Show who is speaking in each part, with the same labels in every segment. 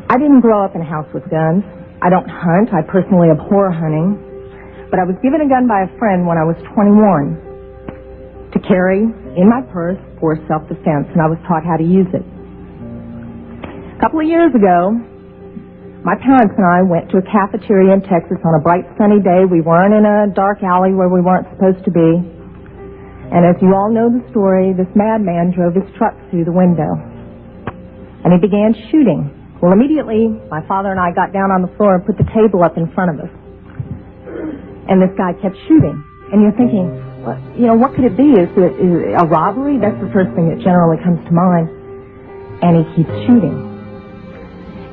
Speaker 1: I didn't grow up in a house with guns. I don't hunt. I personally abhor hunting. But I was given a gun by a friend when I was 21 to carry in my purse for self-defense, and I was taught how to use it. A couple of years ago, my parents and I went to a cafeteria in Texas on a bright sunny day. We weren't in a dark alley where we weren't supposed to be. And as you all know the story, this madman drove his truck through the window. And he began shooting. Well, immediately, my father and I got down on the floor and put the table up in front of us. And this guy kept shooting. And you're thinking, well, what could it be? Is it a robbery? That's the first thing that generally comes to mind. And he keeps shooting.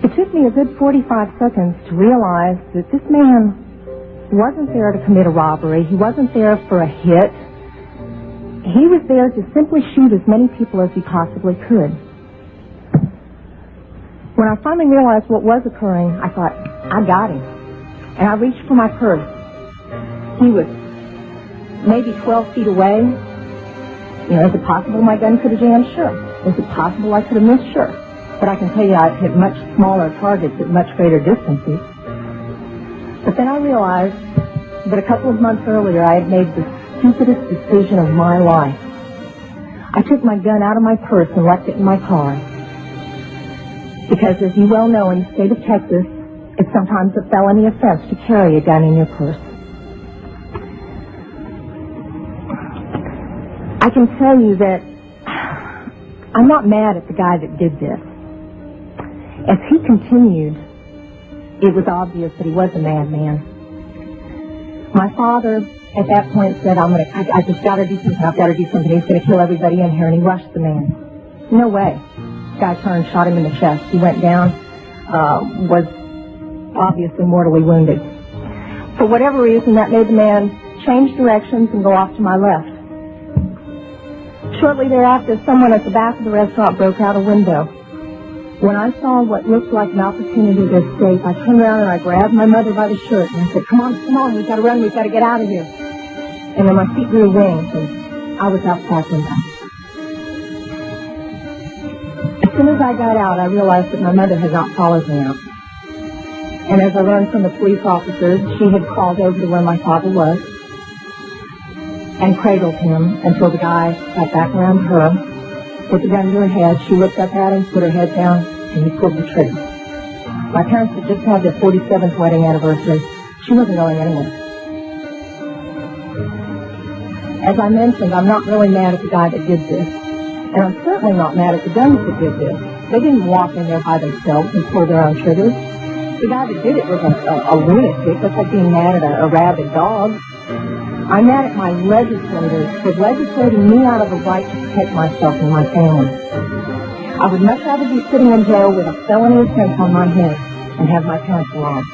Speaker 1: It took me a good 45 seconds to realize that this man wasn't there to commit a robbery. He wasn't there for a hit. He was there to simply shoot as many people as he possibly could. When I finally realized what was occurring, I thought, I got him. And I reached for my purse. He was maybe 12 feet away. Is it possible my gun could have jammed? Sure. Is it possible I could have missed? Sure. But I can tell you I've hit much smaller targets at much greater distances. But then I realized that a couple of months earlier I had made the stupidest decision of my life. I took my gun out of my purse and left it in my car. Because as you well know, in the state of Texas, it's sometimes a felony offense to carry a gun in your purse. I can tell you that I'm not mad at the guy that did this. As he continued, it was obvious that he was a madman. My father, at that point, said, I just got to do something. I've got to do something. He's going to kill everybody in here. And he rushed the man. No way. The guy turned, shot him in the chest. He went down, was obviously mortally wounded. For whatever reason, that made the man change directions and go off to my left. Shortly thereafter, someone at the back of the restaurant broke out a window. When I saw what looked like an opportunity to escape, I turned around and I grabbed my mother by the shirt and I said, come on, we've got to run, we've got to get out of here. And then my feet grew wings and I was outside window. As soon as I got out, I realized that my mother had not followed me out. And as I learned from the police officers, she had crawled over to where my father was and cradled him until the guy got back around her, put the gun to her head. She looked up at him, put her head down, and he pulled the trigger. My parents had just had their 47th wedding anniversary. She wasn't going anywhere. As I mentioned, I'm not really mad at the guy that did this. And I'm certainly not mad at the guns that did this. They didn't walk in there by themselves and pull their own triggers. The guy that did it was a lunatic. That's like being mad at a rabid dog. I'm mad at my legislators for legislating me out of the right to protect myself and my family. I would much rather be sitting in jail with a felony offense on my head and have my parents along.